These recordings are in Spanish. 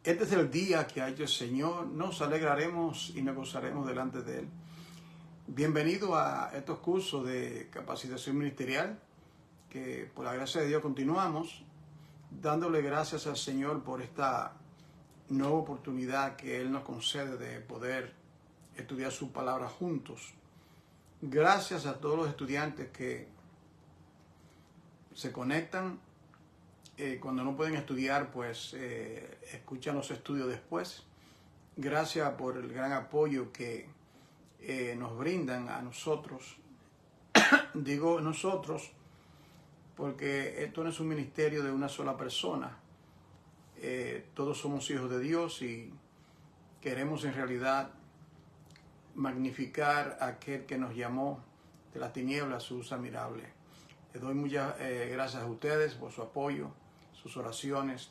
Este es el día que ha hecho el Señor, nos alegraremos y nos gozaremos delante de Él. Bienvenido a estos cursos de capacitación ministerial, que por la gracia de Dios continuamos, dándole gracias al Señor por esta nueva oportunidad que Él nos concede de poder estudiar su palabra juntos. Gracias a todos los estudiantes que se conectan. Cuando no pueden estudiar, pues escuchan los estudios después. Gracias por el gran apoyo que nos brindan a nosotros. Digo nosotros porque esto no es un ministerio de una sola persona. Todos somos hijos de Dios y queremos en realidad magnificar a aquel que nos llamó de las tinieblas a su luz admirable. Les doy muchas gracias a ustedes por su apoyo, sus oraciones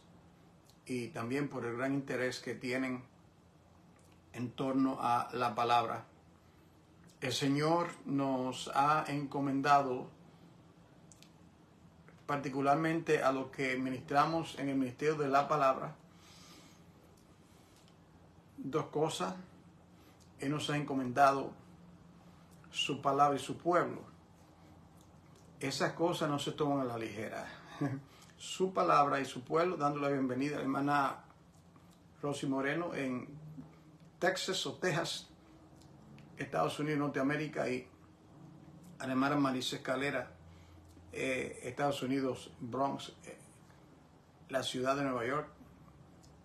y también por el gran interés que tienen en torno a la palabra. El Señor nos ha encomendado, particularmente a los que ministramos en el ministerio de la palabra, dos cosas. Él nos ha encomendado su palabra y su pueblo. Esas cosas no se toman a la ligera. Su palabra y su pueblo, dándole la bienvenida a la hermana Rosy Moreno en Texas o Texas, Estados Unidos, Norteamérica, y a la hermana Marisa Escalera, Estados Unidos, Bronx, la ciudad de Nueva York,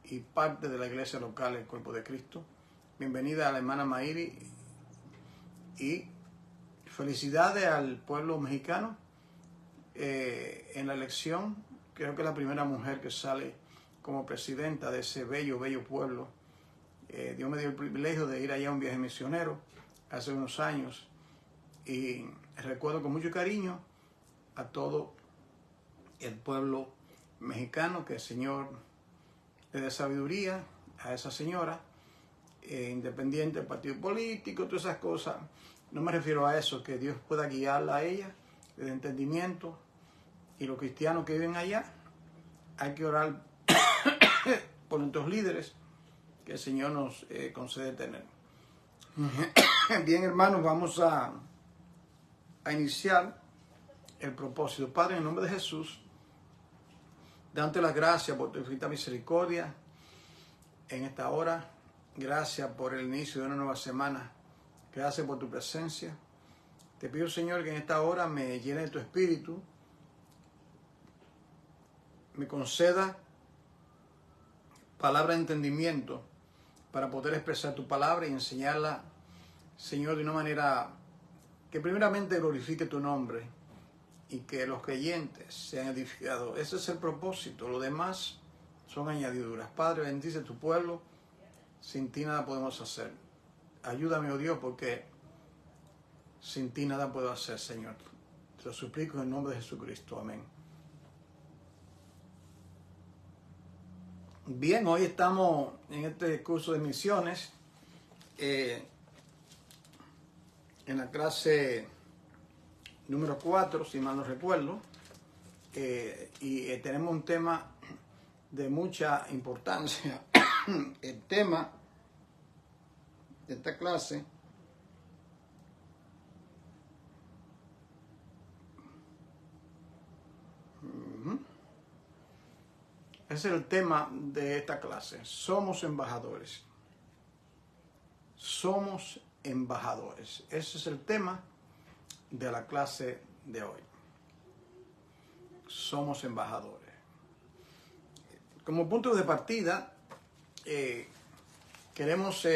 y parte de la iglesia local, el Cuerpo de Cristo. Bienvenida a la hermana Mairi y felicidades al pueblo mexicano en la elección. Creo que es la primera mujer que sale como presidenta de ese bello pueblo. Dios me dio el privilegio de ir allá a un viaje misionero hace unos años y recuerdo con mucho cariño a todo el pueblo mexicano, que el Señor le dé sabiduría a esa señora, independiente del partido político, todas esas cosas. No me refiero a eso, que Dios pueda guiarla a ella de entendimiento. Y los cristianos que viven allá, hay que orar por nuestros líderes, que el Señor nos concede tener. Bien, hermanos, vamos a iniciar el propósito. Padre, en el nombre de Jesús, dándote las gracias por tu infinita misericordia en esta hora. Gracias por el inicio de una nueva semana. Gracias por tu presencia. Te pido, Señor, que en esta hora me llene de tu espíritu, me conceda palabra de entendimiento para poder expresar tu palabra y enseñarla, Señor, de una manera que primeramente glorifique tu nombre y que los creyentes sean edificados. Ese es el propósito. Lo demás son añadiduras. Padre, bendice tu pueblo. Sin ti nada podemos hacer. Ayúdame, oh Dios, porque sin ti nada puedo hacer, Señor. Te lo suplico en el nombre de Jesucristo. Amén. Bien, hoy estamos en este curso de misiones, en la clase número 4, si mal no recuerdo, y tenemos un tema de mucha importancia. El tema de esta clase es el tema de esta clase. Somos embajadores. Somos embajadores. Ese es el tema de la clase de hoy. Somos embajadores. Como punto de partida, queremos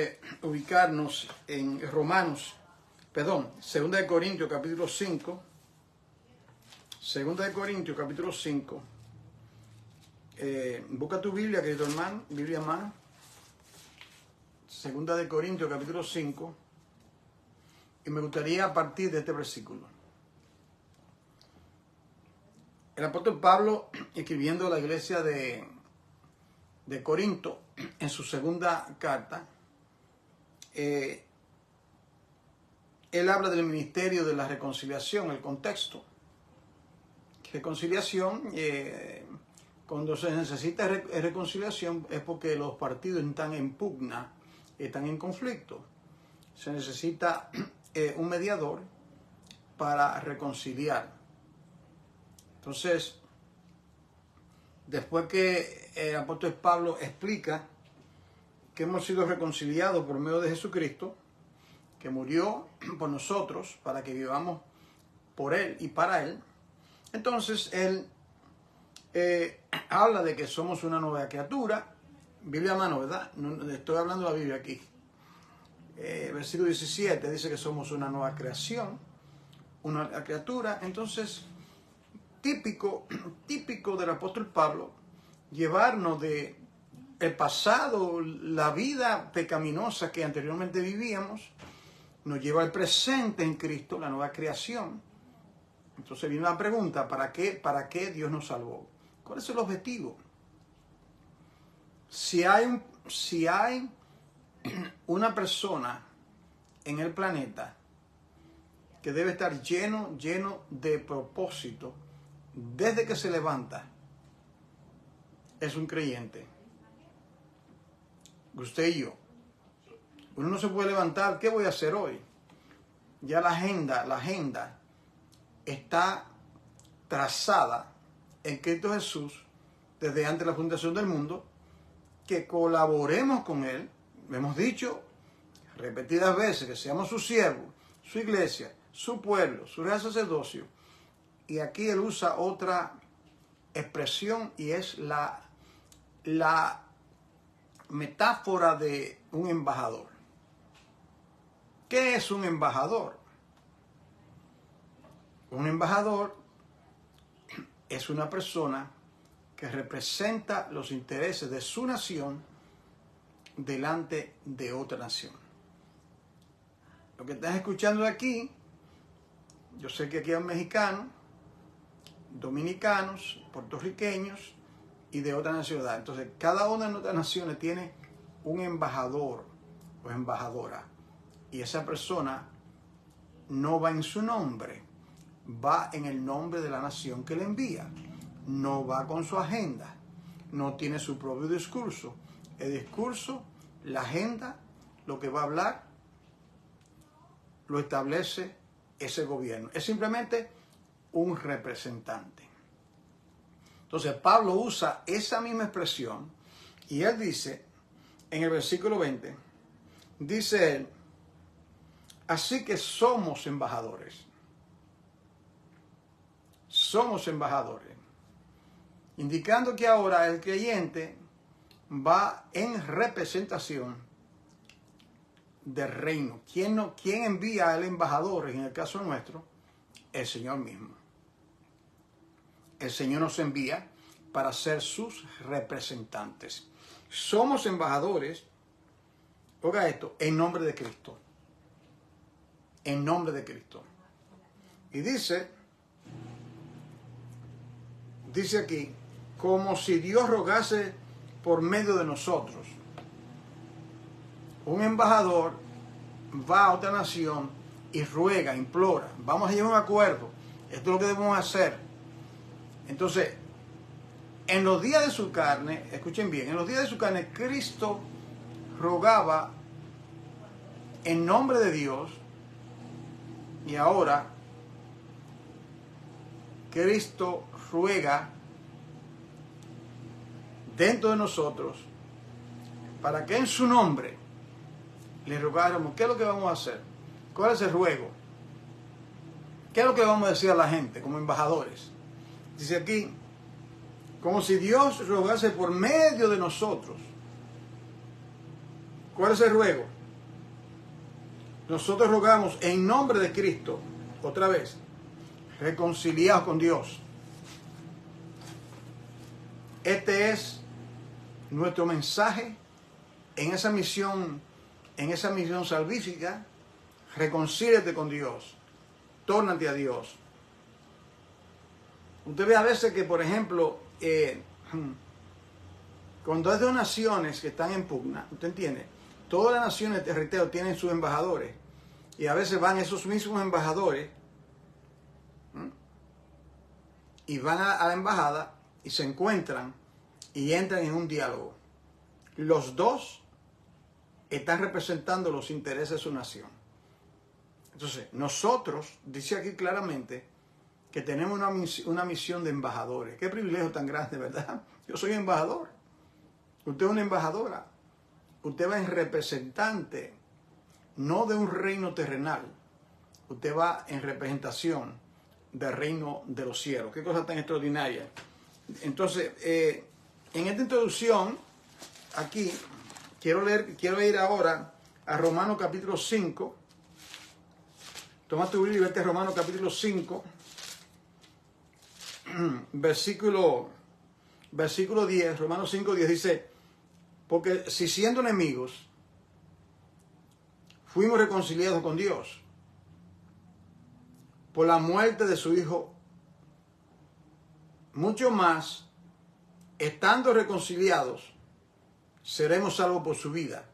ubicarnos en Segunda de Corintios capítulo 5. Segunda de Corintios capítulo 5. Busca tu Biblia, querido hermano, Biblia en mano. Segunda de Corintios capítulo 5. Y me gustaría partir de este versículo. El apóstol Pablo, escribiendo a la iglesia de Corinto, en su segunda carta, él habla del ministerio de la reconciliación, el contexto. Reconciliación Cuando se necesita reconciliación es porque los partidos están en pugna, están en conflicto. Se necesita un mediador para reconciliar. Entonces, después que el apóstol Pablo explica que hemos sido reconciliados por medio de Jesucristo, que murió por nosotros para que vivamos por Él y para Él, entonces Él habla de que somos una nueva criatura. Biblia a mano, ¿verdad? No, estoy hablando de la Biblia aquí. Versículo 17 dice que somos una nueva creación, una criatura. Entonces, típico del apóstol Pablo, llevarnos de el pasado, la vida pecaminosa que anteriormente vivíamos, nos lleva al presente en Cristo, la nueva creación. Entonces viene la pregunta, ¿para qué Dios nos salvó? ¿Cuál es el objetivo? Si hay una persona en el planeta que debe estar lleno de propósito desde que se levanta, es un creyente. Usted y yo. Uno no se puede levantar, ¿qué voy a hacer hoy? Ya la agenda está trazada en Cristo Jesús desde antes de la fundación del mundo, que colaboremos con Él. Hemos dicho repetidas veces que seamos su siervo, su iglesia, su pueblo, su real sacerdocio. Y aquí Él usa otra expresión y es la metáfora de un embajador. ¿Qué es un embajador? Un embajador es una persona que representa los intereses de su nación delante de otra nación. Lo que estás escuchando de aquí, yo sé que aquí hay mexicanos, dominicanos, puertorriqueños y de otras nacionalidades. Entonces, cada una de nuestras naciones tiene un embajador o embajadora. Y esa persona no va en su nombre, va en el nombre de la nación que le envía. No va con su agenda, no tiene su propio discurso. El discurso, la agenda, lo que va a hablar, lo establece ese gobierno. Es simplemente un representante. Entonces Pablo usa esa misma expresión y él dice, en el versículo 20, dice él, así que somos embajadores. Somos embajadores. Indicando que ahora el creyente va en representación del reino. ¿Quién envía al embajador en el caso nuestro? El Señor mismo. El Señor nos envía para ser sus representantes. Somos embajadores, oiga esto, en nombre de Cristo. En nombre de Cristo. Y dice aquí, como si Dios rogase por medio de nosotros. Un embajador va a otra nación y ruega, implora, vamos a llegar a un acuerdo, esto es lo que debemos hacer. Entonces, en los días de su carne, escuchen bien, en los días de su carne, Cristo rogaba en nombre de Dios, y ahora Cristo ruega dentro de nosotros para que en su nombre le rogáramos. ¿Qué es lo que vamos a hacer? ¿Cuál es el ruego? ¿Qué es lo que vamos a decir a la gente como embajadores? Dice aquí, como si Dios rogase por medio de nosotros. ¿Cuál es el ruego? Nosotros rogamos en nombre de Cristo, otra vez, reconciliados con Dios. Este es nuestro mensaje en esa misión salvífica. Reconcíliate con Dios, tórnate a Dios. Usted ve a veces que, por ejemplo, cuando hay dos naciones que están en pugna, ¿usted entiende? Todas las naciones de territorio tienen sus embajadores y a veces van esos mismos embajadores y van a la embajada y se encuentran y entran en un diálogo. Los dos están representando los intereses de su nación. Entonces, nosotros, dice aquí claramente, que tenemos una misión de embajadores. Qué privilegio tan grande, ¿verdad? Yo soy embajador. Usted es una embajadora. Usted va en representante, no de un reino terrenal. Usted va en representación del reino de los cielos. Qué cosa tan extraordinaria. Entonces, en esta introducción, aquí, quiero ir ahora a Romanos capítulo 5. Toma tu Biblia y vete a Romanos capítulo 5, versículo 10. Romanos 5, 10 dice: porque si siendo enemigos fuimos reconciliados con Dios por la muerte de su Hijo, mucho más, estando reconciliados, seremos salvos por su vida.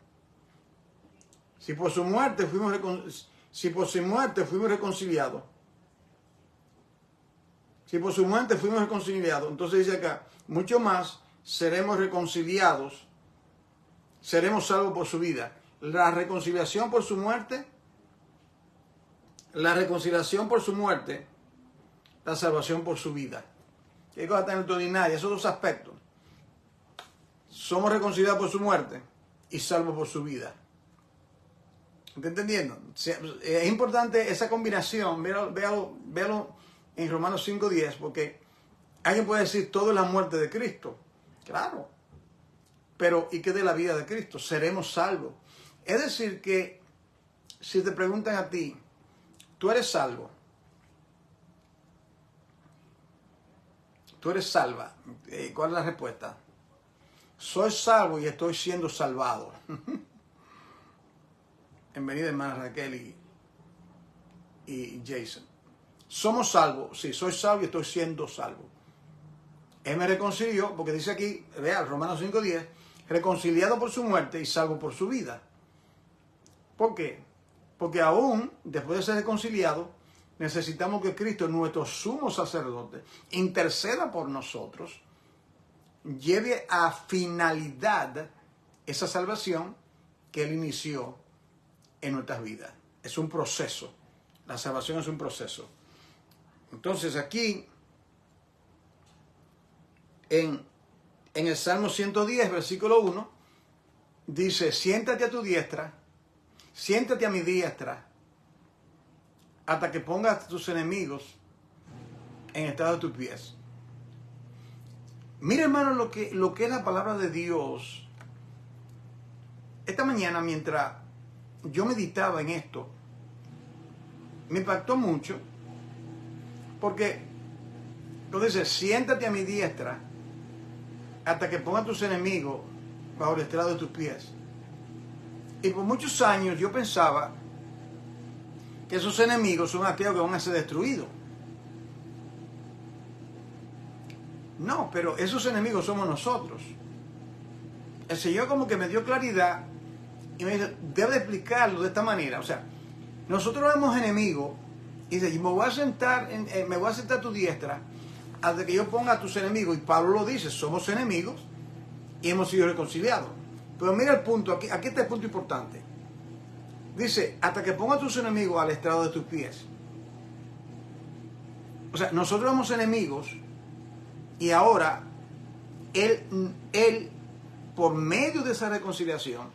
Si por su muerte fuimos reconciliados, entonces dice acá, mucho más seremos reconciliados, seremos salvos por su vida. La reconciliación por su muerte, la salvación por su vida. Qué cosa tan extraordinaria, esos dos aspectos. Somos reconciliados por su muerte y salvos por su vida. ¿Está entendiendo? Es importante esa combinación. Véalo en Romanos 5:10, porque alguien puede decir, todo es la muerte de Cristo. Claro. Pero, ¿y qué de la vida de Cristo? Seremos salvos. Es decir que, si te preguntan a ti, ¿tú eres salvo? ¿Tú eres salva? ¿Cuál es la respuesta? Soy salvo y estoy siendo salvado. Bienvenida, hermana Raquel y Jason. ¿Somos salvos? Sí, soy salvo y estoy siendo salvo. Él me reconcilió, porque dice aquí, vea, Romanos 5:10, reconciliado por su muerte y salvo por su vida. ¿Por qué? Porque aún después de ser reconciliado, necesitamos que Cristo, nuestro sumo sacerdote, interceda por nosotros, lleve a finalidad esa salvación que Él inició en nuestras vidas. Es un proceso. La salvación es un proceso. Entonces aquí, en el Salmo 110, versículo 1, dice, siéntate a tu diestra, siéntate a mi diestra, hasta que pongas a tus enemigos en estado de tus pies. Mira, hermano, lo que es la palabra de Dios. Esta mañana, mientras yo meditaba en esto, me impactó mucho, porque dice, siéntate a mi diestra hasta que ponga a tus enemigos bajo el estrado de tus pies. Y por muchos años yo pensaba que esos enemigos son aquellos que van a ser destruidos. No, pero esos enemigos somos nosotros. El Señor como que me dio claridad y me dice, debe explicarlo de esta manera. O sea, nosotros somos enemigos y dice, me voy a sentar a tu diestra hasta que yo ponga a tus enemigos. Y Pablo lo dice, somos enemigos y hemos sido reconciliados. Pero mira el punto, aquí está el punto importante. Dice, hasta que ponga a tus enemigos al estrado de tus pies. O sea, nosotros somos enemigos y ahora Él, por medio de esa reconciliación,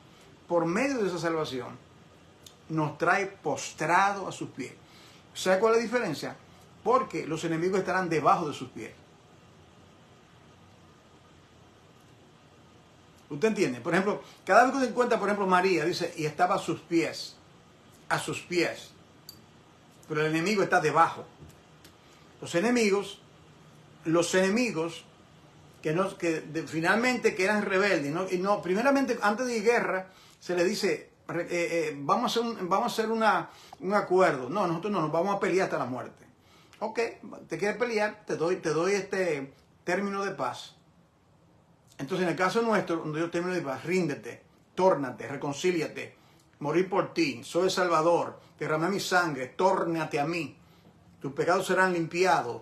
por medio de esa salvación, nos trae postrado a sus pies. ¿Sabe cuál es la diferencia? Porque los enemigos estarán debajo de sus pies. ¿Usted entiende? Por ejemplo, cada vez que usted encuentra, por ejemplo, María, dice, y estaba a sus pies. Pero el enemigo está debajo. Los enemigos finalmente que eran rebeldes, primeramente, antes de guerra, se le dice, vamos a hacer un acuerdo. No, nosotros no, nos vamos a pelear hasta la muerte. Ok, te quieres pelear, te doy este término de paz. Entonces, en el caso nuestro, donde yo término de paz, ríndete, tórnate, reconcíliate, morir por ti, soy el Salvador, derramé mi sangre, tórnate a mí, tus pecados serán limpiados,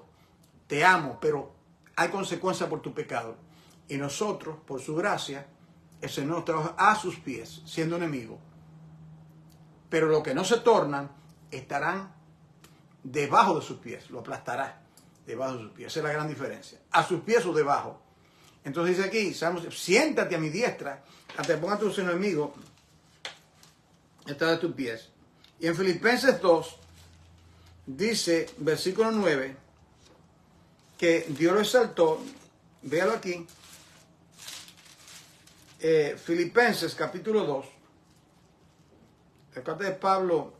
te amo, pero hay consecuencia por tu pecado. Y nosotros, por su gracia, el Señor nos trajo a sus pies, siendo enemigo. Pero los que no se tornan estarán debajo de sus pies, lo aplastará debajo de sus pies. Esa es la gran diferencia. A sus pies o debajo. Entonces dice aquí, siéntate a mi diestra, hasta que ponga tus enemigos detrás de tus pies. Y en Filipenses 2, dice, versículo 9, que Dios lo exaltó, véalo aquí, Filipenses capítulo 2, la carta de Pablo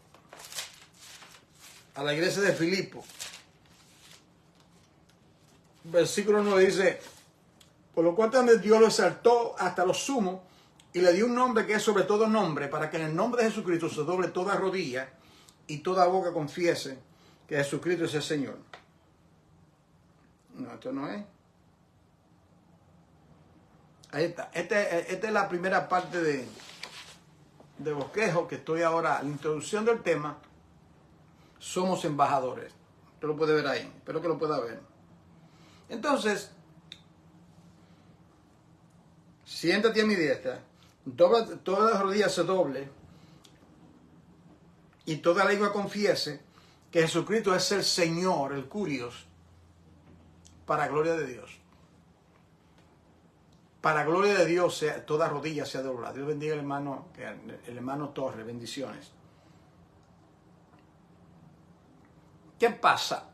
a la iglesia de Filipo, versículo 9 dice, por lo cual también Dios lo exaltó hasta lo sumo y le dio un nombre que es sobre todo nombre, para que en el nombre de Jesucristo se doble toda rodilla y toda boca confiese que Jesucristo es el Señor. No, esto no es. Ahí está. Esta es la primera parte de bosquejo que estoy ahora, la introducción del tema. Somos embajadores. Usted lo puede ver ahí. Espero que lo pueda ver. Entonces, siéntate a mi diestra, todas las rodillas se doble y toda lengua confiese que Jesucristo es el Señor, el Curios, para gloria de Dios. Para gloria de Dios, toda rodilla sea doblada. Dios bendiga al hermano Torres, bendiciones. ¿Qué pasa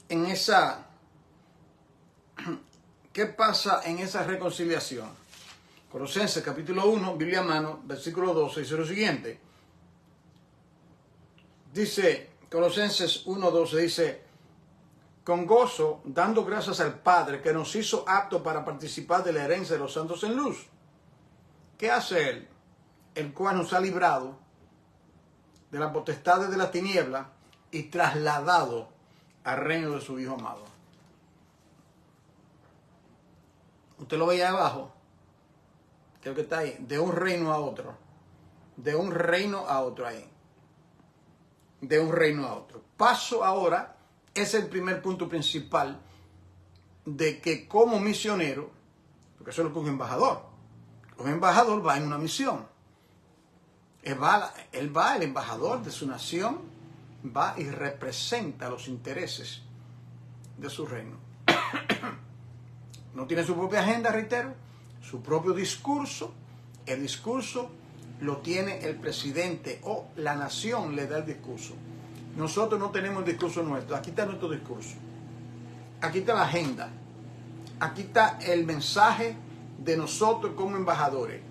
en esa reconciliación? Colosenses capítulo 1, Biblia a mano, versículo 12, dice lo siguiente. Dice, Colosenses 1, 12, dice, con gozo, dando gracias al Padre que nos hizo aptos para participar de la herencia de los santos en luz. ¿Qué hace Él? El cual nos ha librado de las potestades de la tiniebla y trasladado al reino de su Hijo amado. Usted lo veía abajo, creo que está ahí, de un reino a otro, de un reino a otro ahí, de un reino a otro. Paso ahora, es el primer punto principal de que como misionero, porque eso es lo que un embajador va en una misión. El embajador de su nación, va y representa los intereses de su reino. No tiene su propia agenda, reitero, su propio discurso. El discurso lo tiene el presidente o la nación le da el discurso. Nosotros no tenemos el discurso nuestro. Aquí está nuestro discurso. Aquí está la agenda. Aquí está el mensaje de nosotros como embajadores.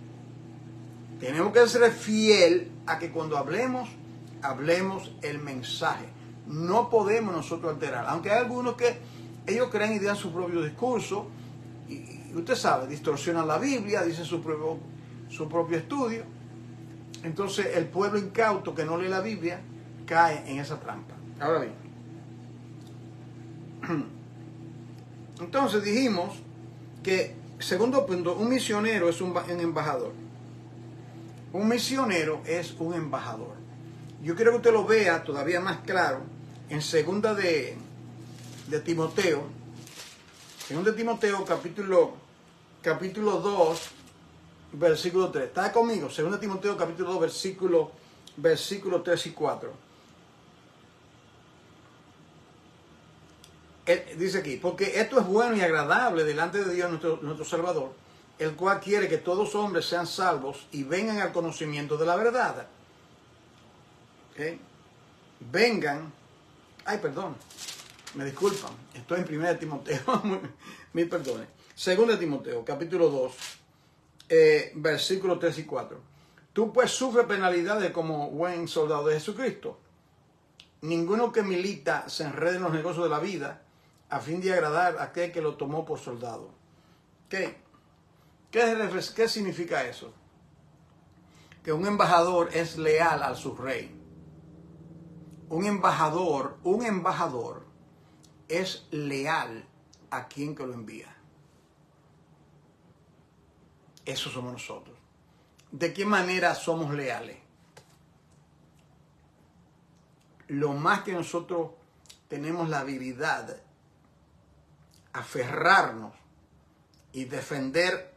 Tenemos que ser fiel a que cuando hablemos el mensaje. No podemos nosotros alterar. Aunque hay algunos que ellos creen y dan su propio discurso. Y usted sabe, distorsionan la Biblia, dicen su propio estudio. Entonces el pueblo incauto que no lee la Biblia cae en esa trampa. Ahora bien, entonces dijimos que, segundo punto, un misionero es un embajador. Un misionero es un embajador. Yo quiero que usted lo vea todavía más claro en segunda de Timoteo. Segunda de Timoteo, capítulo 2, versículo 3. ¿Está conmigo? Segunda de Timoteo, capítulo 2, versículo 3 y 4. Dice aquí, porque esto es bueno y agradable delante de Dios nuestro Salvador, el cual quiere que todos los hombres sean salvos y vengan al conocimiento de la verdad. ¿Okay? Vengan, me disculpan, estoy en 1 Timoteo, mil perdones. 2 Timoteo, capítulo 2, versículos 3 y 4. Tú pues sufres penalidades como buen soldado de Jesucristo. Ninguno que milita se enrede en los negocios de la vida a fin de agradar a aquel que lo tomó por soldado. ¿Qué significa eso? Que un embajador es leal a su rey. Un embajador es leal a quien que lo envía. Eso somos nosotros. ¿De qué manera somos leales? Lo más que nosotros tenemos la habilidad aferrarnos y defender,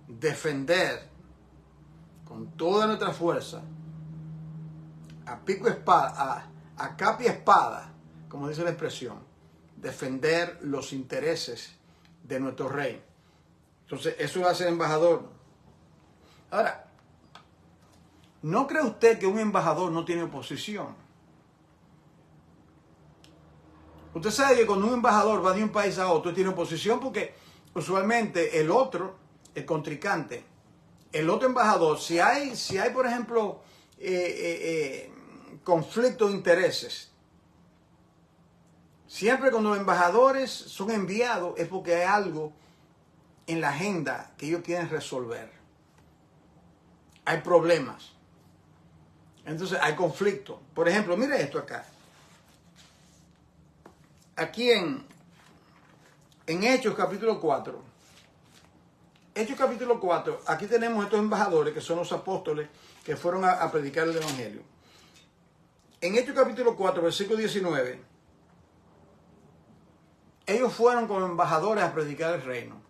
defender con toda nuestra fuerza, a pico y espada, a capa y espada, como dice la expresión, defender los intereses de nuestro rey. Entonces, eso va a ser embajador. Ahora, ¿no cree usted que un embajador no tiene oposición? Usted sabe que cuando un embajador va de un país a otro tiene oposición porque usualmente el otro, el contrincante, el otro embajador, si hay por ejemplo, conflicto de intereses, siempre cuando los embajadores son enviados es porque hay algo en la agenda que ellos quieren resolver. Hay problemas. Entonces hay conflicto. Por ejemplo, mire esto acá. Aquí en Hechos capítulo 4. Hechos capítulo 4. Aquí tenemos estos embajadores que son los apóstoles que fueron a predicar el evangelio. En Hechos capítulo 4, versículo 19. Ellos fueron como embajadores a predicar el reino.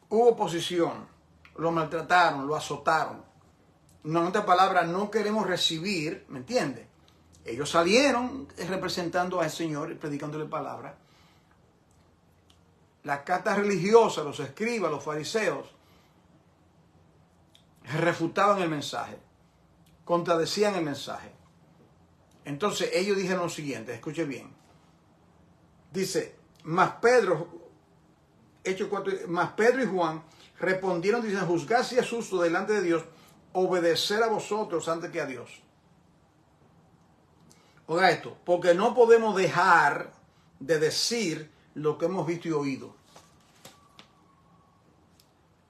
Hubo oposición. Lo maltrataron, lo azotaron. En otras palabras, no queremos recibir, ¿me entiende? Ellos salieron representando al Señor y predicándole palabra. Las castas religiosas, los escribas, los fariseos, refutaban el mensaje, contradecían el mensaje. Entonces ellos dijeron lo siguiente, escuche bien. Dice, mas Pedro y Juan respondieron diciendo, juzgad si es justo delante de Dios obedecer a vosotros antes que a Dios. Oiga esto, porque no podemos dejar de decir lo que hemos visto y oído.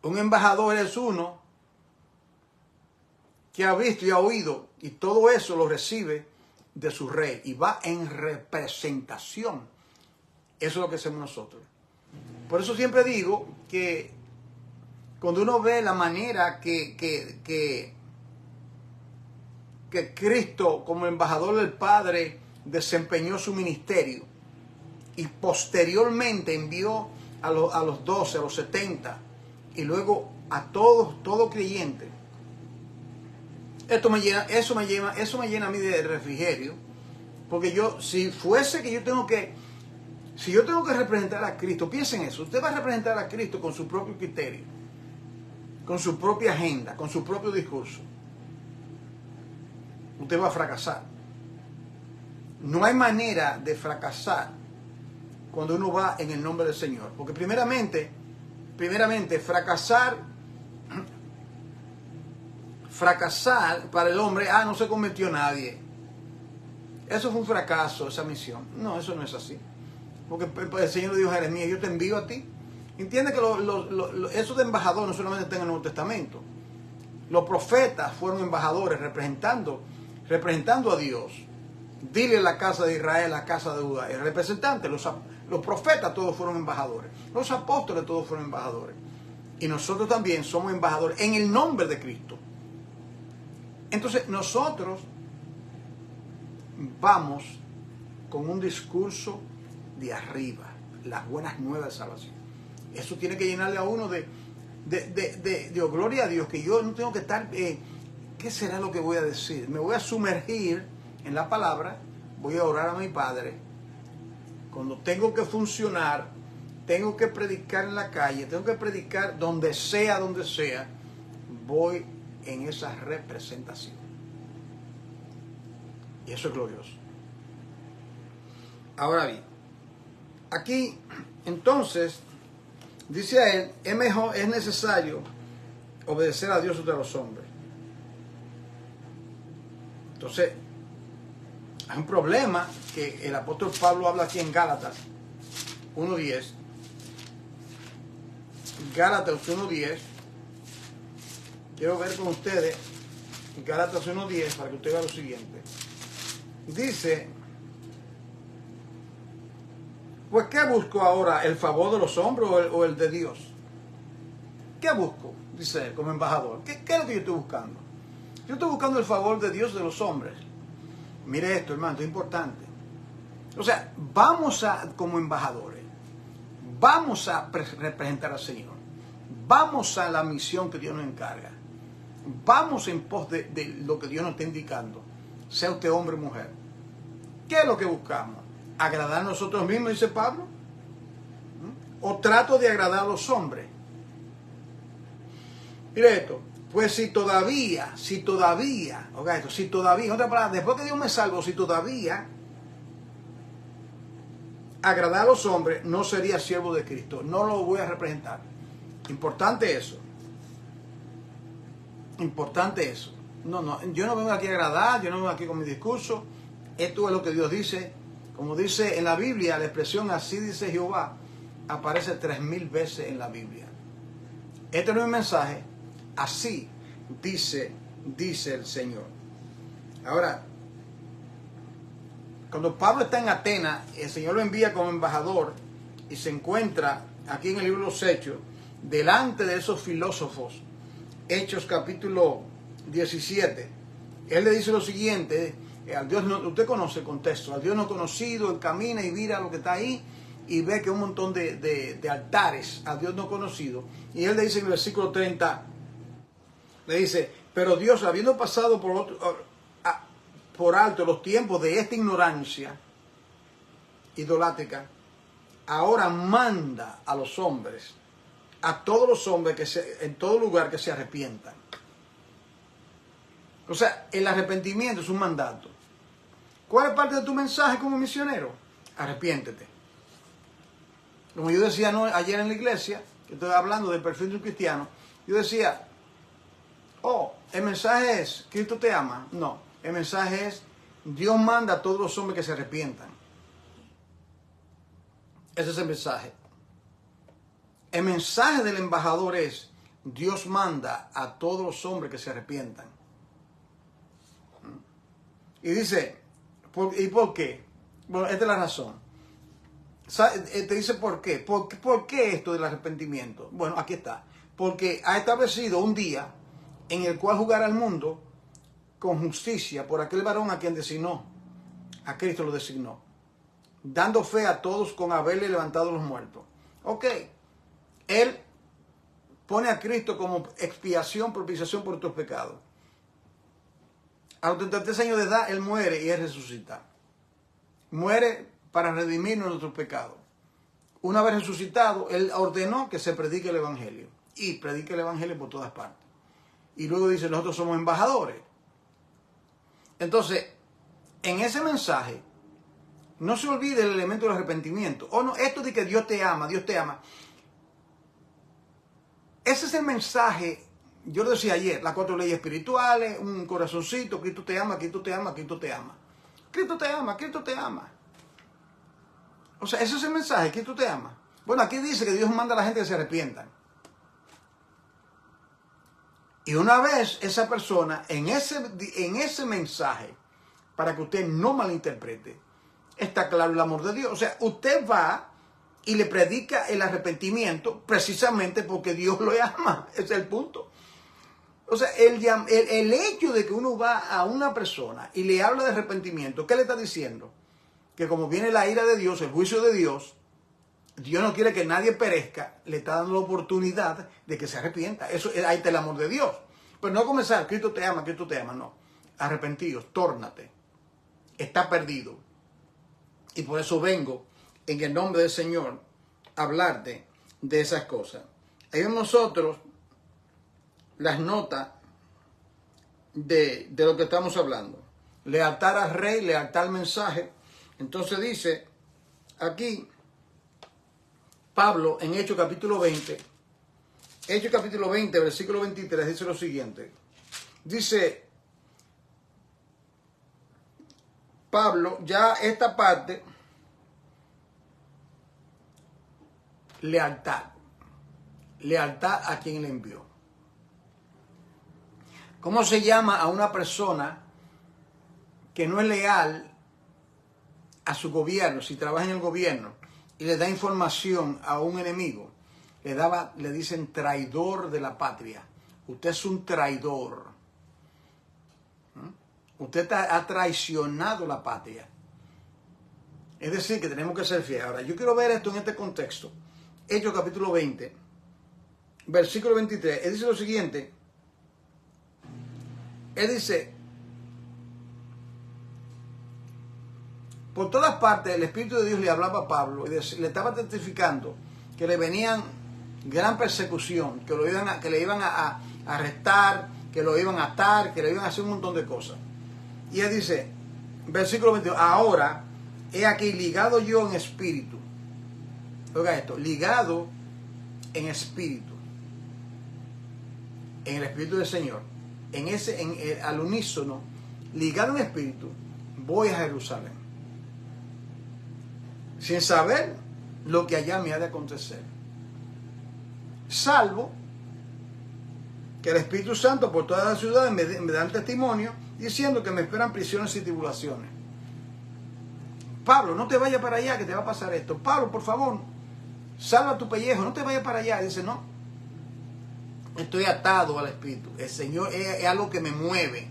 Un embajador es uno que ha visto y ha oído y todo eso lo recibe de su rey y va en representación. Eso es lo que hacemos nosotros. Por eso siempre digo que cuando uno ve la manera que Cristo como embajador del Padre desempeñó su ministerio y posteriormente envió a los 12, a los 70 y luego a todo creyente. Eso me llena a mí de refrigerio, porque si yo tengo que representar a Cristo, piensen eso, usted va a representar a Cristo con su propio criterio, con su propia agenda, con su propio discurso. Usted va a fracasar. No hay manera de fracasar cuando uno va en el nombre del Señor. Porque primeramente, fracasar para el hombre, no se convirtió nadie. Eso fue un fracaso, esa misión. No, eso no es así. Porque el Señor le dijo a Jeremías, yo te envío a ti. Entiende que eso de embajador no solamente está en el Nuevo Testamento. Los profetas fueron embajadores representando a Dios. Dile a la casa de Israel, a la casa de Judá. El representante, los profetas todos fueron embajadores. Los apóstoles todos fueron embajadores. Y nosotros también somos embajadores en el nombre de Cristo. Entonces nosotros vamos con un discurso de arriba, las buenas nuevas de salvación. Eso tiene que llenarle a uno de gloria a Dios, que yo no tengo que estar, ¿qué será lo que voy a decir? Me voy a sumergir en la palabra, voy a orar a mi Padre. Cuando tengo que funcionar, tengo que predicar en la calle, tengo que predicar donde sea, voy en esa representación. Y eso es glorioso. Ahora bien, aquí entonces dice a él, es necesario obedecer a Dios sobre los hombres. Entonces, hay un problema que el apóstol Pablo habla aquí en Gálatas 1:10. Gálatas 1:10. Quiero ver con ustedes Gálatas 1:10 para que usted vea lo siguiente. Dice, pues ¿qué busco ahora? ¿El favor de los hombres o el de Dios? ¿Qué busco? Dice él como embajador. ¿Qué es lo que yo estoy buscando? Yo estoy buscando el favor de Dios de los hombres. Mire esto, hermano, esto es importante. O sea, vamos a, como embajadores, vamos a representar al Señor. Vamos a la misión que Dios nos encarga. Vamos en pos de lo que Dios nos está indicando. Sea usted hombre o mujer. ¿Qué es lo que buscamos? ¿Agradar a nosotros mismos, dice Pablo? ¿O trato de agradar a los hombres? Mire esto. Pues si todavía, oiga esto, si todavía, en otras palabras, después que Dios me salvo, si todavía agradar a los hombres, no sería siervo de Cristo. No lo voy a representar. Importante eso. Importante eso. No, yo no vengo aquí a agradar, yo no vengo aquí con mi discurso. Esto es lo que Dios dice. Como dice en la Biblia, la expresión así dice Jehová aparece 3000 veces en la Biblia. Este no es un mensaje. Así dice el Señor. Ahora, cuando Pablo está en Atenas, el Señor lo envía como embajador y se encuentra aquí en el libro de los Hechos, delante de esos filósofos. Hechos capítulo 17. Él le dice lo siguiente: al Dios no, usted conoce el contexto, al Dios no conocido, él camina y mira lo que está ahí y ve que un montón de altares a Dios no conocido. Y él le dice en el versículo 30, le dice: pero Dios, habiendo pasado por alto los tiempos de esta ignorancia idolátrica, ahora manda a los hombres, a todos los hombres en todo lugar que se arrepientan. O sea, el arrepentimiento es un mandato. ¿Cuál es parte de tu mensaje como misionero? Arrepiéntete. Como yo decía ayer en la iglesia, que estoy hablando del perfil de un cristiano, yo decía, el mensaje es, Cristo te ama. No, el mensaje es, Dios manda a todos los hombres que se arrepientan. Ese es el mensaje. El mensaje del embajador es, Dios manda a todos los hombres que se arrepientan. Y dice, ¿y por qué? Bueno, esta es la razón. Te dice por qué. ¿Por qué esto del arrepentimiento? Bueno, aquí está. Porque ha establecido un día en el cual jugará al mundo con justicia por aquel varón a quien designó. A Cristo lo designó. Dando fe a todos con haberle levantado los muertos. Ok. Él pone a Cristo como expiación, propiciación por tus pecados. A los 33 años de edad, Él muere y es resucitado. Muere para redimirnos nuestros pecados. Una vez resucitado, Él ordenó que se predique el Evangelio. Y predique el Evangelio por todas partes. Y luego dice, nosotros somos embajadores. Entonces, en ese mensaje, no se olvide el elemento del arrepentimiento. No, esto de que Dios te ama, Dios te ama. Ese es el mensaje. Yo lo decía ayer, las 4 leyes espirituales, un corazoncito, Cristo te ama, Cristo te ama, Cristo te ama. Cristo te ama, Cristo te ama. O sea, ese es el mensaje, Cristo te ama. Bueno, aquí dice que Dios manda a la gente que se arrepientan. Y una vez esa persona, en ese mensaje, para que usted no malinterprete, está claro el amor de Dios. O sea, usted va y le predica el arrepentimiento precisamente porque Dios lo ama. Ese es el punto. O sea, el hecho de que uno va a una persona y le habla de arrepentimiento, ¿qué le está diciendo? Que como viene la ira de Dios, el juicio de Dios, Dios no quiere que nadie perezca, le está dando la oportunidad de que se arrepienta. Ahí está el amor de Dios. Pero no comenzar, Cristo te ama, no. Arrepentidos, tórnate. Está perdido. Y por eso vengo, en el nombre del Señor, a hablarte de esas cosas. Ahí vemos nosotros las notas de lo que estamos hablando. Lealtad al rey, lealtad al mensaje. Entonces dice aquí Pablo en Hechos capítulo 20, versículo 23, dice lo siguiente. Dice Pablo, ya esta parte, lealtad a quien le envió. ¿Cómo se llama a una persona que no es leal a su gobierno, si trabaja en el gobierno y le da información a un enemigo? Le dicen traidor de la patria. Usted es un traidor. Usted ha traicionado la patria. Es decir, que tenemos que ser fieles. Ahora, yo quiero ver esto en este contexto. Hechos capítulo 20, versículo 23. Él dice lo siguiente. Él dice, por todas partes el Espíritu de Dios le hablaba a Pablo y le estaba testificando que le venían gran persecución, que le iban a arrestar, que lo iban a atar, que le iban a hacer un montón de cosas. Y él dice, versículo 22, ahora he aquí ligado yo en espíritu. Oiga esto, ligado en espíritu, en el Espíritu del Señor, al unísono, ligado en espíritu, voy a Jerusalén, sin saber lo que allá me ha de acontecer, salvo que el Espíritu Santo por todas las ciudades me dan testimonio diciendo que me esperan prisiones y tribulaciones. Pablo, no te vayas para allá que te va a pasar esto. Pablo, por favor, salva tu pellejo, no te vayas para allá. Dice, no, estoy atado al Espíritu. El Señor es algo que me mueve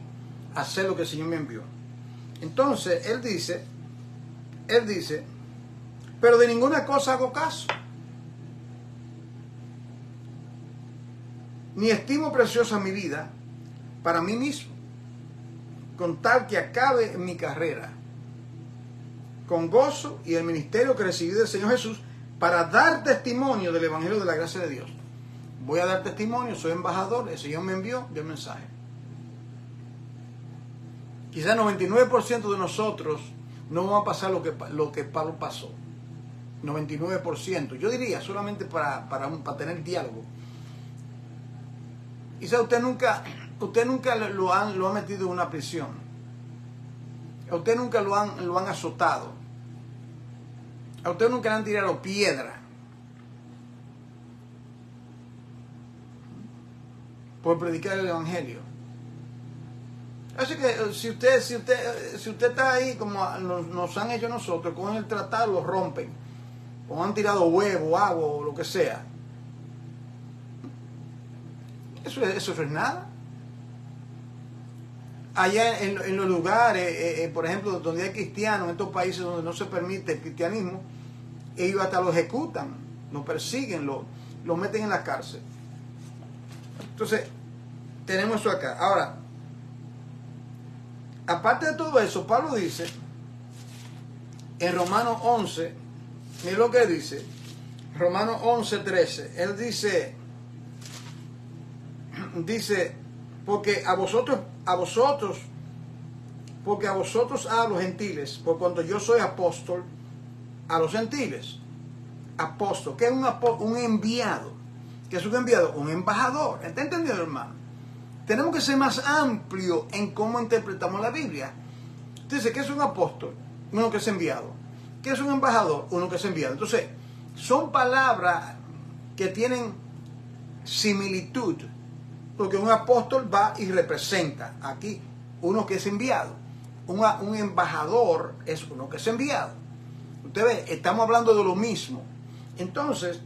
a hacer lo que el Señor me envió. Entonces, él dice, pero de ninguna cosa hago caso, ni estimo preciosa mi vida para mí mismo, con tal que acabe mi carrera con gozo y el ministerio que recibí del Señor Jesús para dar testimonio del Evangelio de la gracia de Dios. Voy a dar testimonio, soy embajador, el Señor me envió el mensaje. Quizás 99% de nosotros no vamos a pasar lo que Pablo pasó. 99%. Yo diría, solamente para tener diálogo. Quizás usted nunca lo ha metido en una prisión. A usted nunca lo han azotado. A usted nunca le han tirado piedra por predicar el Evangelio. Así que si usted está ahí como nos han hecho nosotros, con el tratado lo rompen, o han tirado huevo, agua o lo que sea, eso es nada. Allá en los lugares, por ejemplo, donde hay cristianos, en estos países donde no se permite el cristianismo, ellos hasta lo ejecutan, lo persiguen, lo meten en la cárcel. Entonces, tenemos eso acá. Ahora, aparte de todo eso, Pablo dice, en Romanos 11, mira lo que dice, Romanos 11, 13, él dice, porque a vosotros a los gentiles, por cuanto yo soy apóstol a los gentiles. Apóstol, ¿qué es un enviado? ¿Qué es un enviado? Un embajador. ¿Está entendiendo, hermano? Tenemos que ser más amplios en cómo interpretamos la Biblia. Dice, ¿qué es un apóstol? Uno que es enviado. ¿Qué es un embajador? Uno que es enviado. Entonces, son palabras que tienen similitud, porque un apóstol va y representa. Aquí, uno que es enviado. Un embajador es uno que es enviado. Usted ve, estamos hablando de lo mismo. Entonces,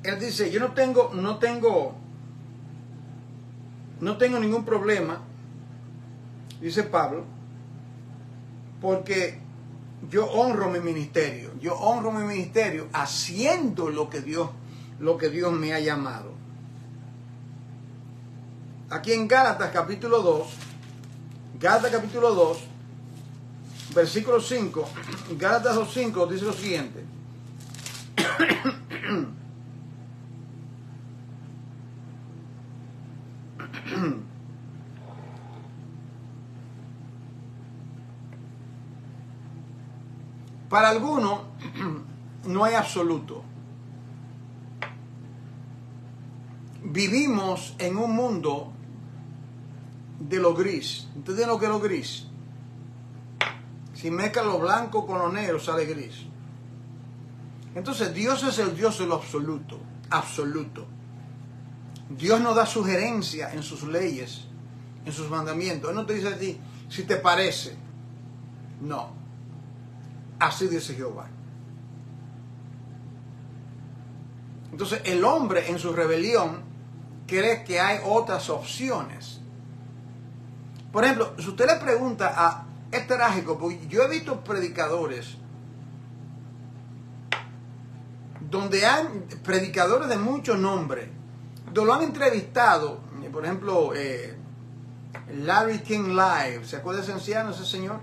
él dice, yo no tengo ningún problema, dice Pablo, porque yo honro mi ministerio. Yo honro mi ministerio haciendo lo que Dios me ha llamado. Aquí en Gálatas capítulo 2, versículo 5, Gálatas 2:5 dice lo siguiente. Para algunos no hay absoluto. Vivimos en un mundo de lo gris. ¿Entienden lo que es lo gris? Si mezcla lo blanco con lo negro sale gris. Entonces Dios es el Dios de lo absoluto. Absoluto. Dios no da sugerencia en sus leyes, en sus mandamientos. Él no te dice a ti, si te parece. No. Así dice Jehová. Entonces el hombre en su rebelión cree que hay otras opciones. Por ejemplo, si usted le pregunta es trágico, porque yo he visto predicadores donde han predicadores de muchos nombres, donde lo han entrevistado, por ejemplo, Larry King Live, ¿se acuerda de ese anciano, ese señor?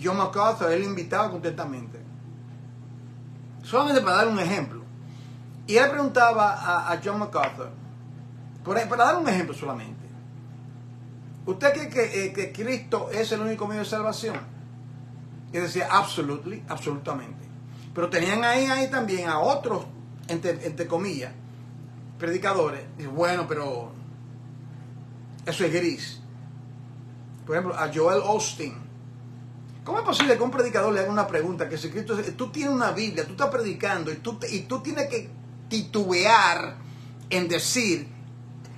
John MacArthur, él invitaba contentamente. Solamente para dar un ejemplo. Y él preguntaba a John MacArthur, para dar un ejemplo solamente, ¿usted cree que Cristo es el único medio de salvación? Y decía, absolutamente. Pero tenían ahí también a otros, entre comillas, predicadores. Y bueno, pero eso es gris. Por ejemplo, a Joel Osteen. ¿Cómo es posible que un predicador le haga una pregunta que si Cristo, tú tienes una Biblia, tú estás predicando y tú tienes que titubear en decir,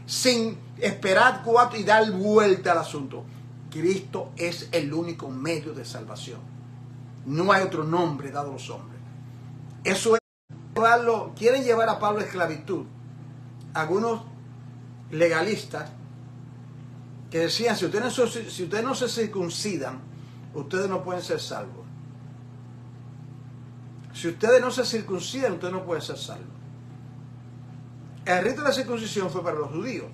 sin esperar cuatro y dar vuelta al asunto, Cristo es el único medio de salvación? No hay otro nombre dado a los hombres. Eso es quieren llevar a Pablo a esclavitud. Algunos legalistas que decían, si ustedes no se circuncidan, ustedes no pueden ser salvos. Si ustedes no se circuncidan, ustedes no pueden ser salvos. El rito de la circuncisión fue para los judíos.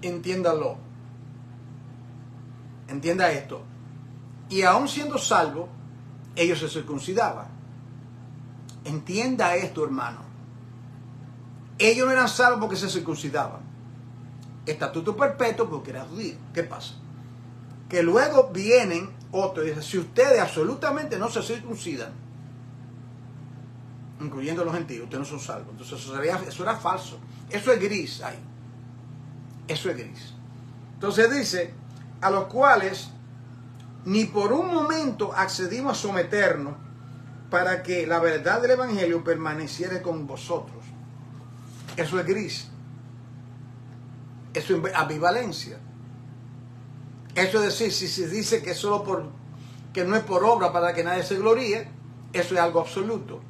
Entiéndalo. Entienda esto. Y aún siendo salvos, ellos se circuncidaban. Entienda esto, hermano. Ellos no eran salvos porque se circuncidaban. Estatuto perpetuo porque eran judíos. ¿Qué pasa? Que luego vienen otros y dicen, si ustedes absolutamente no se circuncidan, incluyendo los gentiles, ustedes no son salvos. Entonces eso era falso. Eso es gris ahí. Eso es gris. Entonces dice, a los cuales ni por un momento accedimos a someternos para que la verdad del Evangelio permaneciera con vosotros. Eso es gris. Eso es ambivalencia. Eso es decir, si se dice que que no es por obra para que nadie se gloríe, eso es algo absoluto.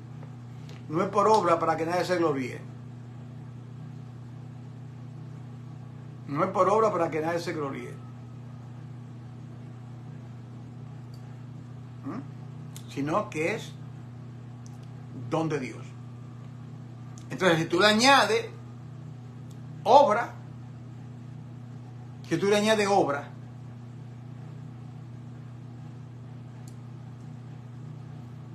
No es por obra para que nadie se gloríe. No es por obra para que nadie se gloríe. Sino que es don de Dios. Entonces, si tú le añades obra,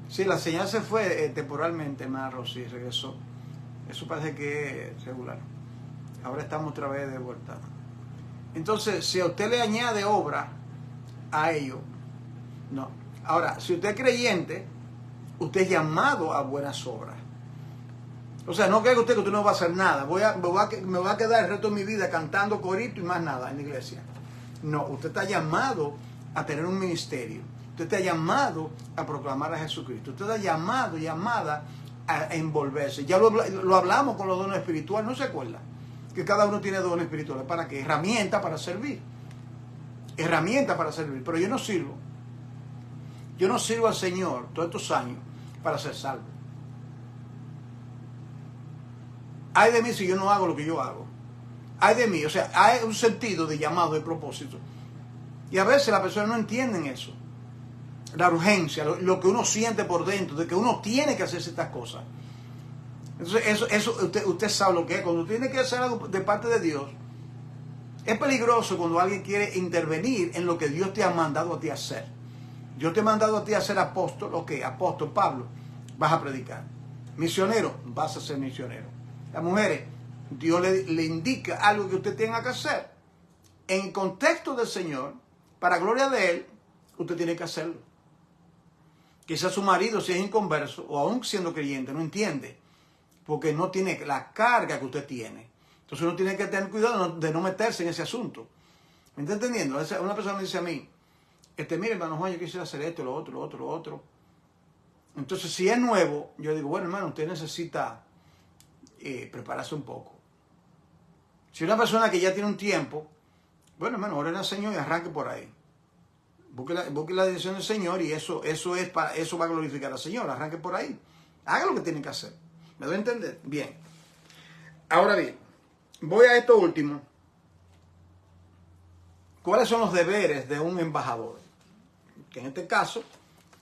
sí, la señal se fue temporalmente, hermana Rosy, regresó. Eso parece que es regular. Ahora estamos otra vez de vuelta. Entonces, si a usted le añade obra a ello, no. Ahora, si usted es creyente, usted es llamado a buenas obras. O sea, no crea usted no va a hacer nada. Me voy a quedar el resto de mi vida cantando corito y más nada en la iglesia. No, usted está llamado a tener un ministerio. Usted está llamado a proclamar a Jesucristo. Usted está llamada a envolverse. Ya lo hablamos con los dones espirituales, ¿no se acuerda? Que cada uno tiene dones espirituales. ¿Para qué? Herramienta para servir. Herramienta para servir. Pero yo no sirvo. Yo no sirvo al Señor todos estos años para ser salvo. Ay de mí si yo no hago lo que yo hago. Ay de mí. O sea, hay un sentido de llamado, de propósito. Y a veces las personas no entienden eso. La urgencia, lo que uno siente por dentro, de que uno tiene que hacer ciertas cosas. Entonces, eso usted sabe lo que es. Cuando tiene que hacer algo de parte de Dios, es peligroso cuando alguien quiere intervenir en lo que Dios te ha mandado a ti a hacer. Dios te ha mandado a ti a ser apóstol, ok, apóstol Pablo, vas a predicar. Misionero, vas a ser misionero. Las mujeres, Dios le indica algo que usted tenga que hacer. En el contexto del Señor, para gloria de Él, usted tiene que hacerlo. Quizás su marido, si es inconverso, o aún siendo creyente, no entiende, porque no tiene la carga que usted tiene. Entonces uno tiene que tener cuidado de no meterse en ese asunto. ¿Me está entendiendo? Una persona me dice a mí, mire hermano Juan, yo quisiera hacer esto, lo otro. Entonces si es nuevo, yo digo, bueno hermano, usted necesita prepararse un poco. Si una persona que ya tiene un tiempo, bueno hermano, oren al Señor y arranque por ahí. Busque la dirección del Señor y eso va a glorificar al Señor. Arranque por ahí. Haga lo que tiene que hacer. ¿Me doy a entender? Bien. Ahora bien, voy a esto último. ¿Cuáles son los deberes de un embajador? Que en este caso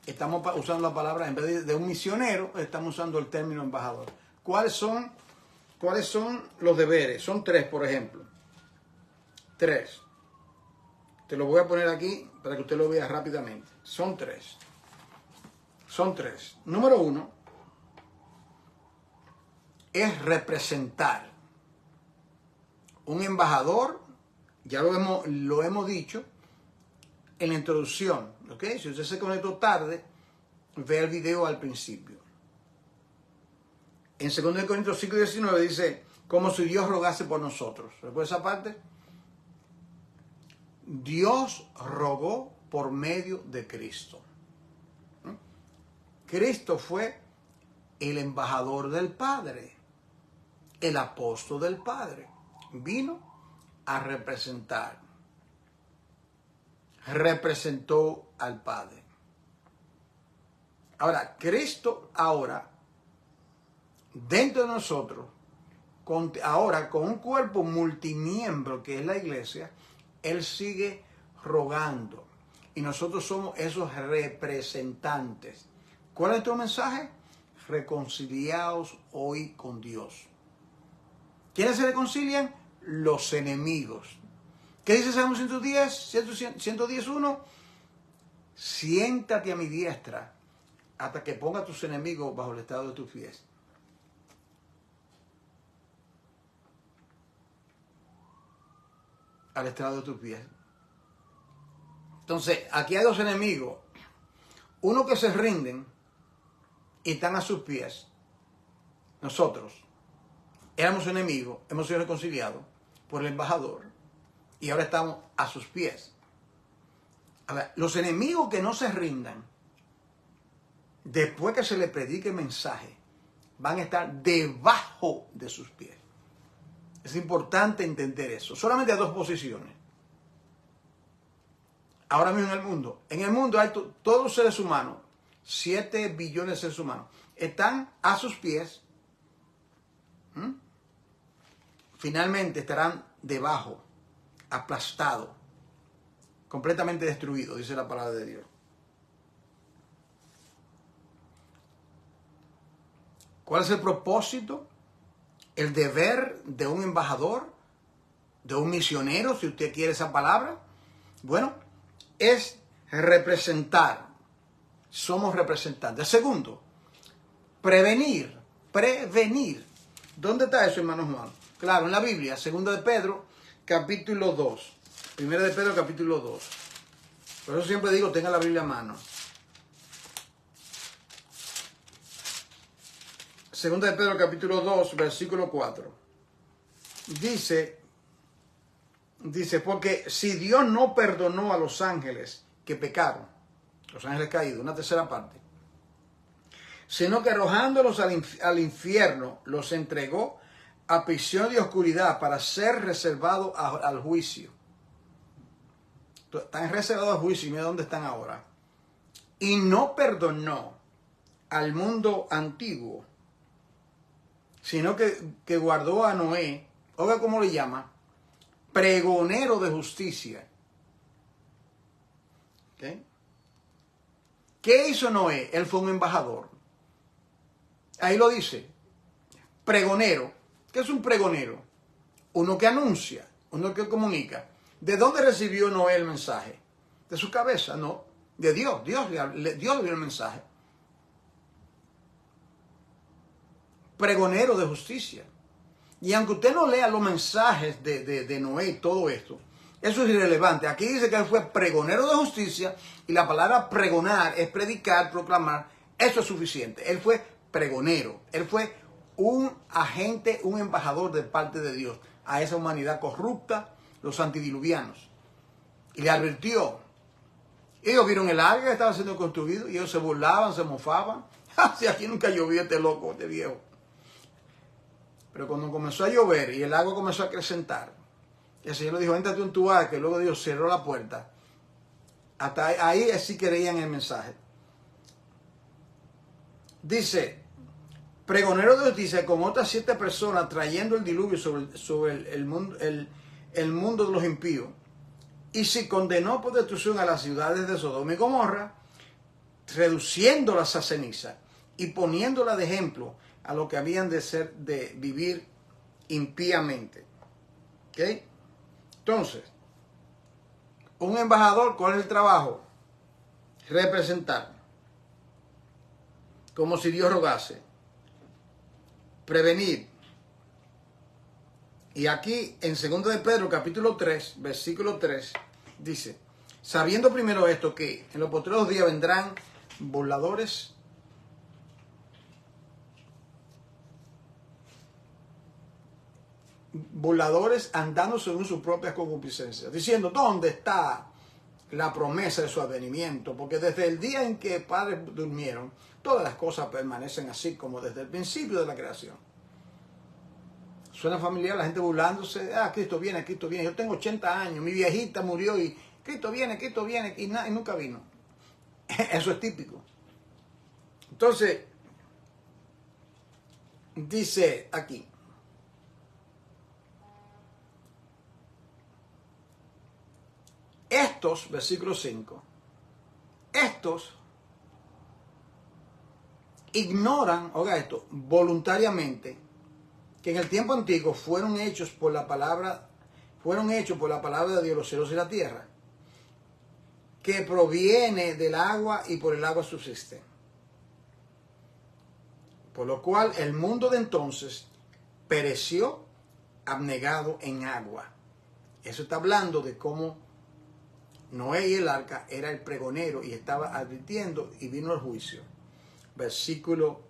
estamos usando la palabra, en vez de un misionero, estamos usando el término embajador. ¿Cuáles son los deberes? Son 3, por ejemplo. 3. Te lo voy a poner aquí para que usted lo vea rápidamente. Son 3. Número 1 es representar. Un embajador, ya lo hemos dicho en la introducción, ¿ok? Si usted se conectó tarde, ve el video al principio. En 2 Corintios 5:19 dice, como si Dios rogase por nosotros. ¿Recuerda esa parte? Dios rogó por medio de Cristo. Cristo fue el embajador del Padre, el apóstol del Padre. Vino a representar. Representó al Padre. Ahora, Cristo ahora, dentro de nosotros, ahora con un cuerpo multimiembro que es la iglesia, Él sigue rogando. Y nosotros somos esos representantes. ¿Cuál es nuestro mensaje? Reconciliaos hoy con Dios. ¿Quiénes se reconcilian? Los enemigos. ¿Qué dice Salmo 110:1? Siéntate a mi diestra hasta que ponga a tus enemigos bajo el estrado de tus pies. Al estrado de tus pies. Entonces, aquí hay 2 enemigos. Uno que se rinden y están a sus pies. Nosotros éramos enemigos, hemos sido reconciliados por el embajador y ahora estamos a sus pies. A ver, los enemigos que no se rindan, después que se les predique el mensaje, van a estar debajo de sus pies. Es importante entender eso. Solamente hay 2 posiciones. Ahora mismo en el mundo hay todos los seres humanos, 7 billones de seres humanos, están a sus pies. Finalmente estarán debajo, aplastados, completamente destruidos, dice la palabra de Dios. ¿Cuál es el propósito? El deber de un embajador, de un misionero, si usted quiere esa palabra. Bueno, es representar. Somos representantes. Segundo, prevenir. ¿Dónde está eso, hermanos Juan? Claro, en la Biblia, 2 de Pedro, capítulo 2. 1 de Pedro, capítulo 2. Por eso siempre digo, tenga la Biblia a mano. 2 de Pedro, capítulo 2, versículo 4. Dice, porque si Dios no perdonó a los ángeles que pecaron, los ángeles caídos, una tercera parte, sino que arrojándolos al infierno, los entregó a prisión de oscuridad para ser reservados al juicio. Están reservados al juicio y mira dónde están ahora. Y no perdonó al mundo antiguo, sino que guardó a Noé, oiga cómo le llama, pregonero de justicia. ¿Okay? ¿Qué hizo Noé? Él fue un embajador. Ahí lo dice, pregonero. ¿Qué es un pregonero? Uno que anuncia, uno que comunica. ¿De dónde recibió Noé el mensaje? De su cabeza, no. De Dios. Dios le dio el mensaje. Pregonero de justicia. Y aunque usted no lea los mensajes de Noé y todo esto, eso es irrelevante. Aquí dice que él fue pregonero de justicia y la palabra pregonar es predicar, proclamar. Eso es suficiente. Él fue pregonero. Él fue un agente, un embajador de parte de Dios a esa humanidad corrupta, los antidiluvianos. Y le advirtió. Ellos vieron el arca que estaba siendo construido y ellos se burlaban, se mofaban. Si aquí nunca llovió este loco, este viejo. Pero cuando comenzó a llover y el agua comenzó a acrecentar, el Señor le dijo, éntrate en tu arca, y luego Dios cerró la puerta. Hasta ahí sí creían el mensaje. Dice, pregonero de justicia con otras 7 personas trayendo el diluvio sobre el mundo de los impíos. Y si condenó por destrucción a las ciudades de Sodoma y Gomorra, reduciéndolas a ceniza y poniéndolas de ejemplo a lo que habían de ser, de vivir impíamente. ¿Ok? Entonces, un embajador, ¿cuál es el trabajo? Representar. Como si Dios rogase. Prevenir. Y aquí en 2 de Pedro capítulo 3, versículo 3, dice, sabiendo primero esto, que en los postreros días vendrán burladores, andando según sus propias concupiscencias, diciendo, ¿dónde está la promesa de su advenimiento? Porque desde el día en que padres durmieron, todas las cosas permanecen así como desde el principio de la creación. Suena familiar la gente burlándose, Cristo viene, yo tengo 80 años, mi viejita murió y Cristo viene, y nunca vino. Eso es típico. Entonces, dice aquí, estos, versículo 5, estos ignoran, oiga esto, voluntariamente, que en el tiempo antiguo fueron hechos por la palabra de Dios los cielos y la tierra, que proviene del agua y por el agua subsiste. Por lo cual el mundo de entonces pereció abnegado en agua. Eso está hablando de cómo Noé y el arca era el pregonero y estaba advirtiendo y vino el juicio. Versículo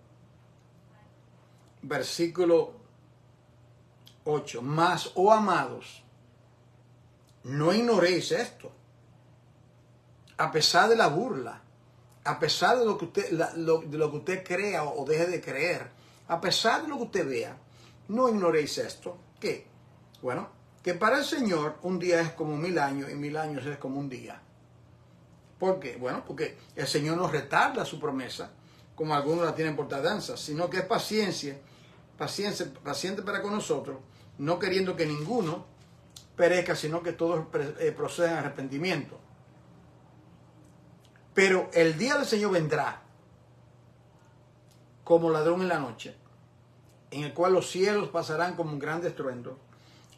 8. Mas, oh amados, no ignoréis esto. A pesar de la burla, a pesar de lo que usted crea o deje de creer, a pesar de lo que usted vea, no ignoréis esto. ¿Qué? Bueno, que para el Señor un día es como 1000 años y 1000 años es como un día. ¿Por qué? Bueno, porque el Señor no retarda su promesa, como algunos la tienen por tardanza, sino que es paciente para con nosotros, no queriendo que ninguno perezca, sino que todos procedan a arrepentimiento. Pero el día del Señor vendrá como ladrón en la noche, en el cual los cielos pasarán como un gran estruendo,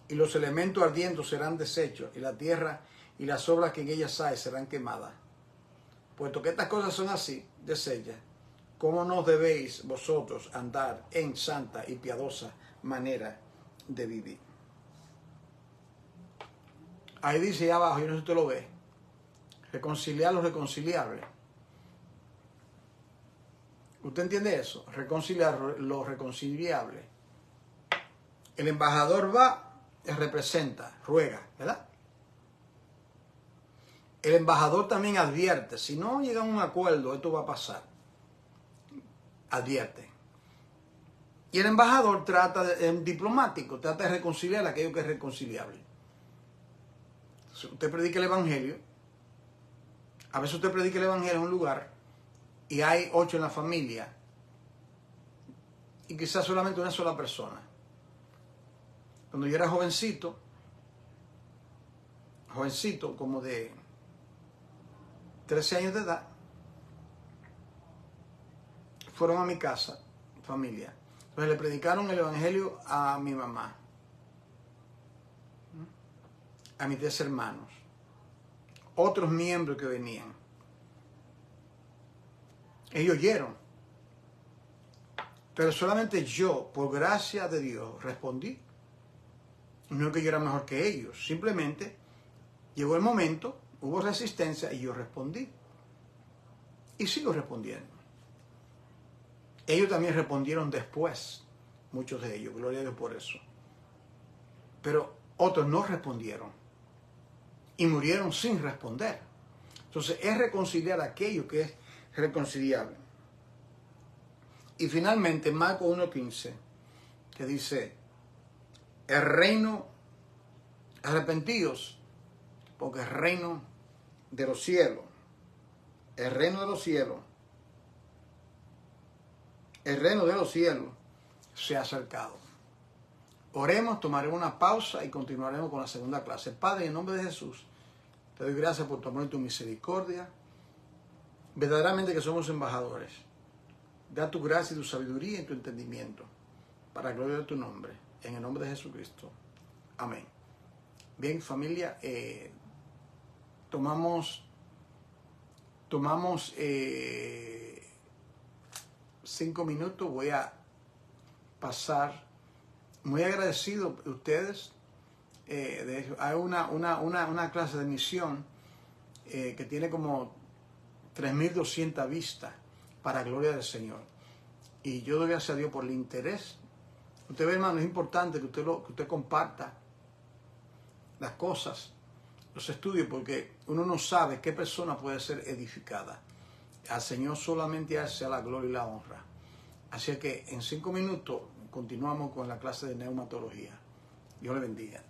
y los elementos ardientes serán deshechos, y la tierra y las obras que en ellas hay serán quemadas. Puesto que estas cosas son así, desechas, ¿cómo no debéis vosotros andar en santa y piadosa manera de vivir? Ahí dice ahí abajo, yo no sé si usted lo ve, reconciliar lo reconciliable. ¿Usted entiende eso? Reconciliar lo reconciliable. El embajador va, representa, ruega, ¿verdad? El embajador también advierte, si no llega a un acuerdo, esto va a pasar. Advierte. Y el embajador diplomático, trata de reconciliar aquello que es reconciliable. Si usted predica el evangelio, a veces usted predica el evangelio en un lugar y hay 8 en la familia y quizás solamente una sola persona. Cuando yo era jovencito como de 13 años de edad, fueron a mi casa, familia. Entonces le predicaron el evangelio a mi mamá, a mis 3 hermanos, otros miembros que venían. Ellos oyeron, pero solamente yo, por gracia de Dios, respondí. No es que yo era mejor que ellos, simplemente llegó el momento, hubo resistencia y yo respondí. Y sigo respondiendo. Ellos también respondieron después, muchos de ellos, gloria a Dios por eso. Pero otros no respondieron y murieron sin responder. Entonces es reconciliar aquello que es reconciliable. Y finalmente Marcos 1:15, que dice, el reino, arrepentíos, porque el reino de los cielos, el reino de los cielos se ha acercado. Oremos, tomaremos una pausa y continuaremos con la segunda clase. Padre, en nombre de Jesús, Te doy gracias por tu amor y tu misericordia. Verdaderamente que somos embajadores. Da tu gracia y tu sabiduría y tu entendimiento para la gloria de tu nombre. En el nombre de Jesucristo. Amén. Bien, familia, tomamos 5 minutos. Voy a pasar. Muy agradecido a ustedes. Hay una clase de misión que tiene como 3.200 vistas para gloria del Señor. Y yo doy gracias a Dios por el interés. Usted ve, hermano, es importante que usted comparta las cosas, los estudios, porque uno no sabe qué persona puede ser edificada. Al Señor solamente hace la gloria y la honra. Así que en 5 minutos continuamos con la clase de neumatología. Dios le bendiga.